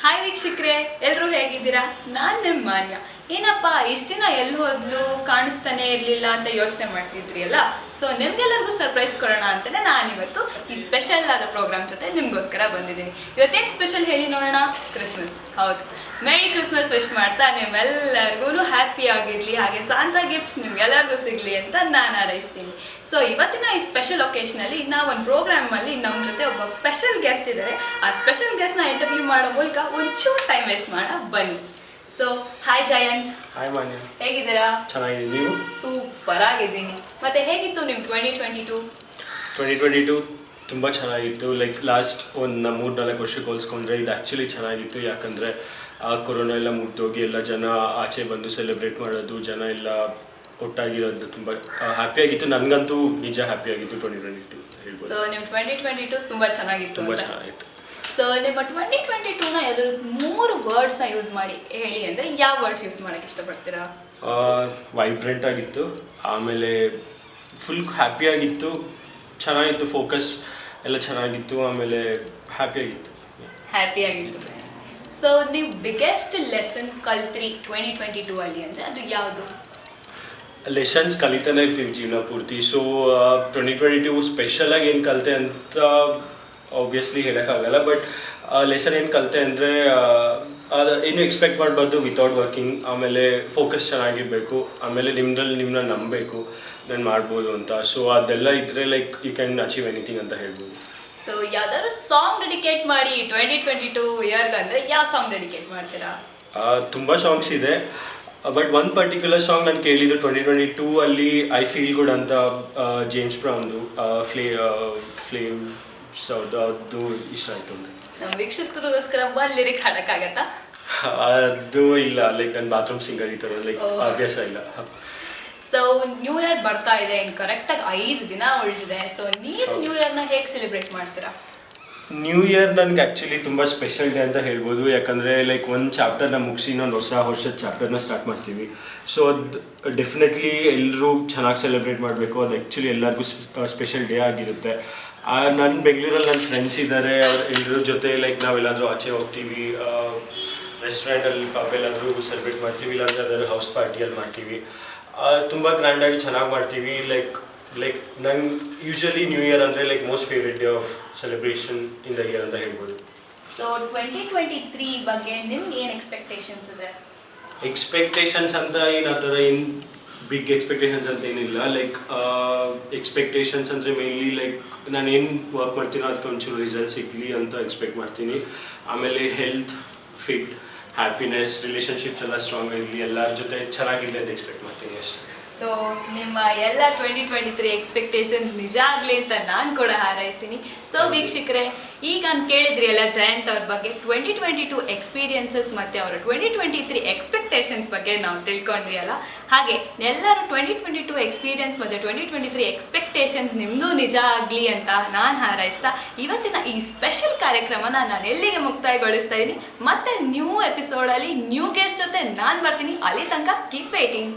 Hi ವೀಕ್ಷಕರೇ, ಎಲ್ಲರೂ ಹೇಗಿದ್ದೀರಾ? ನಾನು ನಿಮ್ಮ ಮಾನ್ಯ. ಏನಪ್ಪ ಇಷ್ಟು ದಿನ ಎಲ್ಲಿ ಹೋದ್ಲು, ಕಾಣಿಸ್ತಾನೆ ಇರಲಿಲ್ಲ ಅಂತ ಯೋಚನೆ ಮಾಡ್ತಿದ್ರಿ ಅಲ್ಲ. ಸೊ ನಿಮ್ಗೆಲ್ಲರಿಗೂ ಸರ್ಪ್ರೈಸ್ ಕೊಡೋಣ ಅಂತಲೇ ನಾನಿವತ್ತು ಈ ಸ್ಪೆಷಲ್ ಆದ ಪ್ರೋಗ್ರಾಮ್ ಜೊತೆ ನಿಮಗೋಸ್ಕರ ಬಂದಿದ್ದೀನಿ. ಇವತ್ತೇನು ಸ್ಪೆಷಲ್ ಹೇಳಿ ನೋಡೋಣ? ಕ್ರಿಸ್ಮಸ್. ಹೌದು, ಮೇರಿ ಕ್ರಿಸ್ಮಸ್ ವಿಶ್ ಮಾಡ್ತಾ ನಿಮ್ಮೆಲ್ಲರಿಗೂ ಹ್ಯಾಪಿ ಆಗಿರಲಿ, ಹಾಗೆ ಸಾಂತಾ ಗಿಫ್ಟ್ಸ್ ನಿಮ್ಗೆಲ್ಲರಿಗೂ ಸಿಗಲಿ ಅಂತ ನಾನು ಹಾರೈಸ್ತೀನಿ. ಸೊ ಇವತ್ತಿನ ಈ ಸ್ಪೆಷಲ್ ಒಕೇಶನಲ್ಲಿ ನಾವು ಒಂದು ಪ್ರೋಗ್ರಾಮಲ್ಲಿ ನಮ್ಮ ಜೊತೆ ಒಬ್ಬ ಸ್ಪೆಷಲ್ ಗೆಸ್ಟ್ ಇದ್ದಾರೆ. ಆ ಸ್ಪೆಷಲ್ ಗೆಸ್ಟ್ನ ಇಂಟರ್ವ್ಯೂ ಮಾಡೋ ಮೂಲಕ ಒಂಚೂರು ಟೈಮ್ ವೇಸ್ಟ್ ಮಾಡೋಣ ಬನ್ನಿ. So hi Jayant. ಹಾಯ್ ಮಾನ್ಯ. ಹೇಗಿದ್ದೀರಾ? ಚೆನ್ನಾಗಿದ್ದೀನಿ, ನೀವು? ಸೂಪರ್ ಆಗಿದ್ದೀನಿ. ಮತ್ತೆ ಹೇಗಿತ್ತು ನಿಮ್ಮ 2022 ತುಂಬ ಚೆನ್ನಾಗಿತ್ತು. ಲೈಕ್ ಲಾಸ್ಟ್ ಒಂದು 3-4 ವರ್ಷಕ್ಕೆ ಹೋಲಿಸ್ಕೊಂಡ್ರೆ ಇದು ಆ್ಯಕ್ಚುಲಿ ಚೆನ್ನಾಗಿತ್ತು. ಯಾಕಂದರೆ ಕೊರೋನಾ ಎಲ್ಲ ಮುಗ್ದೋಗಿ ಎಲ್ಲ ಜನ ಆಚೆ ಬಂದು ಸೆಲೆಬ್ರೇಟ್ ಮಾಡೋದು, ಜನ ಎಲ್ಲ ಒಟ್ಟಾಗಿರೋದು ತುಂಬ ಹ್ಯಾಪಿಯಾಗಿತ್ತು. ನನಗಂತೂ ನಿಜ ಹ್ಯಾಪಿಯಾಗಿತ್ತು 2022 ಹೇಳ್ಬೋದು. ಸೊ ನಿಮ್ಮ 2022 ತುಂಬ ಚೆನ್ನಾಗಿತ್ತು. ತುಂಬ ಚೆನ್ನಾಗಿತ್ತು. ಸೊ ನಿಮ್ಮ 2022ನ ಯಾವ್ದಾದ್ರು 3 ವರ್ಡ್ಸ್ನ ಯೂಸ್ ಮಾಡಿ ಹೇಳಿ ಅಂದರೆ ಯಾವ ವರ್ಡ್ಸ್ ಯೂಸ್ ಮಾಡೋಕ್ಕೆ ಇಷ್ಟಪಡ್ತೀರಾ? ವೈಬ್ರೆಂಟ್ ಆಗಿತ್ತು, ಆಮೇಲೆ ಫುಲ್ ಹ್ಯಾಪಿಯಾಗಿತ್ತು, ಚೆನ್ನಾಗಿತ್ತು, ಫೋಕಸ್ ಎಲ್ಲ ಚೆನ್ನಾಗಿತ್ತು, ಆಮೇಲೆ ಹ್ಯಾಪಿಯಾಗಿತ್ತು. ಸೊ ನೀವು ಬಿಗ್ಗೆಸ್ಟ್ ಲೆಸನ್ ಕಲ್ತ್ರಿ 2022 ಅಲ್ಲಿ ಅಂದರೆ ಅದು ಯಾವುದು? ಲೆಸನ್ಸ್ ಕಲಿತಾನೆ ಇರ್ತೀವಿ ಜೀವನ ಪೂರ್ತಿ. ಸೊ 2022 ಸ್ಪೆಷಲಾಗಿ ಏನು ಕಲಿತೆ ಅಂತ ಆಬ್ವಿಯಸ್ಲಿ ಹೇಳೋಕ್ಕಾಗಲ್ಲ. ಬಟ್ ಲೆಸನ್ ಏನು ಕಲಿತೆ ಅಂದರೆ ಅದು ಏನು ಎಕ್ಸ್ಪೆಕ್ಟ್ ಮಾಡಬಾರ್ದು ವಿತೌಟ್ ವರ್ಕಿಂಗ್, ಆಮೇಲೆ ಫೋಕಸ್ ಚೆನ್ನಾಗಿರಬೇಕು, ಆಮೇಲೆ ನಿಮ್ಮನ್ನ ನಂಬಬೇಕು ನಾನು ಮಾಡ್ಬೋದು ಅಂತ. ಸೊ ಅದೆಲ್ಲ ಇದ್ದರೆ like you can achieve anything ಅಂತ ಹೇಳ್ಬೋದು. ಸೊ ಯಾವ್ದಾದ್ರು ಸಾಂಗ್ ಡೆಡಿಕೇಟ್ ಮಾಡಿ 2022 ಇಯರ್ಗೆ ಅಂದರೆ ಯಾವ ಸಾಂಗ್ ಡೆಡಿಕೇಟ್ ಮಾಡ್ತೀರಾ? ತುಂಬ ಸಾಂಗ್ಸ್ ಇದೆ, ಬಟ್ ಒಂದು ಪರ್ಟಿಕ್ಯುಲರ್ ಸಾಂಗ್ ನಾನು ಕೇಳಿದ್ದು 2022 ಅಲ್ಲಿ ಐ ಫೀಲ್ ಗುಡ್ ಅಂತ ಜೇಮ್ಸ್ ಬ್ರೌನ್ದು ಫ್ಲೇಮ್ ಅದು ಇಷ್ಟ ಆಯಿತು ಅಂತ. ನಮ್ಮ ವೀಕ್ಷಕರಿಗೋಸ್ಕರ ಒಂದು ಲಿರಿಕ್ ಹಾಡೋಕ್ಕಾಗತ್ತಾ? ಅದು ಇಲ್ಲ, ಲೈಕ್ ನನ್ನ ಬಾತ್ರೂಮ್ ಸಿಂಗರ್ ಈ ಥರ ಲೈಕ್ ಅಭ್ಯಾಸ ಇಲ್ಲ. ಸೊ ನ್ಯೂ ಇಯರ್ ಬರ್ತಾ ಇದೆ, ಇನ್ನು ಕರೆಕ್ಟಾಗಿ 5 ದಿನ ಉಳಿದಿದೆ. ಸೊ ನೀವು ನ್ಯೂ ಇಯರ್ನ ಹೇಗೆ ಸೆಲೆಬ್ರೇಟ್ ಮಾಡ್ತೀರಾ? ನ್ಯೂ ಇಯರ್ ನನಗೆ ಆ್ಯಕ್ಚುಲಿ ತುಂಬ ಸ್ಪೆಷಲ್ ಡೇ ಅಂತ ಹೇಳ್ಬೋದು. ಯಾಕಂದರೆ ಲೈಕ್ ಒಂದು ಚಾಪ್ಟರ್ನ ಮುಗಿಸಿ ಇನ್ನೊಂದು ಹೊಸ ವರ್ಷದ ಚಾಪ್ಟರ್ನ ಸ್ಟಾರ್ಟ್ ಮಾಡ್ತೀವಿ. ಸೊ ಅದು ಡೆಫಿನೆಟ್ಲಿ ಎಲ್ಲರೂ ಚೆನ್ನಾಗಿ ಸೆಲೆಬ್ರೇಟ್ ಮಾಡಬೇಕು. ಅದು ಆ್ಯಕ್ಚುಲಿ ಎಲ್ಲರಿಗೂ ಸ್ಪೆಷಲ್ ಡೇ ಆಗಿರುತ್ತೆ. ನನ್ನ ಬೆಂಗಳೂರಲ್ಲಿ ನನ್ನ ಫ್ರೆಂಡ್ಸ್ ಇದ್ದಾರೆ, ಅವ್ರು ಎಲ್ಲರ ಜೊತೆ ಲೈಕ್ ನಾವೆಲ್ಲಾದರೂ ಆಚೆ ಹೋಗ್ತೀವಿ, ರೆಸ್ಟೋರೆಂಟಲ್ಲಿ ಪಬ್ಬೆಲ್ಲಾದರೂ ಸೆಲೆಬ್ರೇಟ್ ಮಾಡ್ತೀವಿ, ಇಲ್ಲಾಂದರೆ ಅದರಲ್ಲಿ ಹೌಸ್ ಪಾರ್ಟಿಯಲ್ಲಿ ಮಾಡ್ತೀವಿ. ತುಂಬ ಗ್ರ್ಯಾಂಡಾಗಿ ಚೆನ್ನಾಗಿ ಮಾಡ್ತೀವಿ. ಲೈಕ್ ನಂಗೆ ಯೂಶ್ವಲಿ ನ್ಯೂ ಇಯರ್ ಅಂದರೆ like most favourite day of celebration in the year ಅಂತ ಹೇಳ್ಬೋದು. ಸೊ 2023 ಬಗ್ಗೆ ನಿಮ್ಗೆ ಏನು ಎಕ್ಸ್ಪೆಕ್ಟೇಷನ್ಸ್ ಇದೆ? ಎಕ್ಸ್ಪೆಕ್ಟೇಷನ್ಸ್ ಅಂತ ಏನು ಆ ಥರ ಏನು ಬಿಗ್ ಎಕ್ಸ್ಪೆಕ್ಟೇಷನ್ಸ್ ಅಂತ ಏನಿಲ್ಲ. ಲೈಕ್ ಎಕ್ಸ್ಪೆಕ್ಟೇಷನ್ಸ್ ಅಂದರೆ ಮೇಯ್ನ್ಲಿ ಲೈಕ್ ನಾನು ಏನು ವರ್ಕ್ ಮಾಡ್ತೀನೋ ಅದಕ್ಕೆ ಒಂಚೂರು ರಿಸಲ್ಟ್ ಸಿಗಲಿ ಅಂತ ಎಕ್ಸ್ಪೆಕ್ಟ್ ಮಾಡ್ತೀನಿ. ಆಮೇಲೆ ಹೆಲ್ತ್, ಫಿಟ್, ಹ್ಯಾಪಿನೆಸ್, ರಿಲೇಷನ್ಶಿಪ್ಸ್ ಎಲ್ಲ ಸ್ಟ್ರಾಂಗ್ ಆಗಿರಲಿ, ಎಲ್ಲರ ಜೊತೆ ಚೆನ್ನಾಗಿರಲಿ ಅಂತ ಎಕ್ಸ್ಪೆಕ್ಟ್ ಮಾಡ್ತೀನಿ ಅಷ್ಟೇ. ಸೊ ನಿಮ್ಮ ಎಲ್ಲ 2023 ಎಕ್ಸ್ಪೆಕ್ಟೇಷನ್ಸ್ ನಿಜ ಆಗಲಿ ಅಂತ ನಾನು ಕೂಡ ಹಾರೈಸ್ತೀನಿ. ಸೊ ವೀಕ್ಷಕರೇ, ಈಗ ನಾನು ಕೇಳಿದ್ರಿ ಎಲ್ಲ ಜಯಂತ್ ಅವ್ರ ಬಗ್ಗೆ 2022 ಎಕ್ಸ್ಪೀರಿಯನ್ಸಸ್ ಮತ್ತು ಅವರ 2023 ಎಕ್ಸ್ಪೆಕ್ಟೇಷನ್ಸ್ ಬಗ್ಗೆ ನಾವು ತಿಳ್ಕೊಂಡ್ವಿ ಅಲ್ಲ. ಹಾಗೆ ಎಲ್ಲರೂ 2022 ಎಕ್ಸ್ಪೀರಿಯನ್ಸ್ ಮತ್ತು 2023 ಎಕ್ಸ್ಪೆಕ್ಟೇಷನ್ಸ್ ನಿಮ್ಮದು ನಿಜ ಆಗಲಿ ಅಂತ ನಾನು ಹಾರೈಸ್ತಾ ಇವತ್ತಿನ ಈ ಸ್ಪೆಷಲ್ ಕಾರ್ಯಕ್ರಮನ ನಾನು ಎಲ್ಲಿಗೆ ಮುಕ್ತಾಯಗೊಳಿಸ್ತಾ ಇದ್ದೀನಿ. ಮತ್ತೆ ನ್ಯೂ ಎಪಿಸೋಡಲ್ಲಿ ನ್ಯೂ ಗೆಸ್ಟ್ ಜೊತೆ ನಾನು ಬರ್ತೀನಿ. ಅಲ್ಲಿ ತನಕ ಕೀಪ್ ವೇಟಿಂಗ್.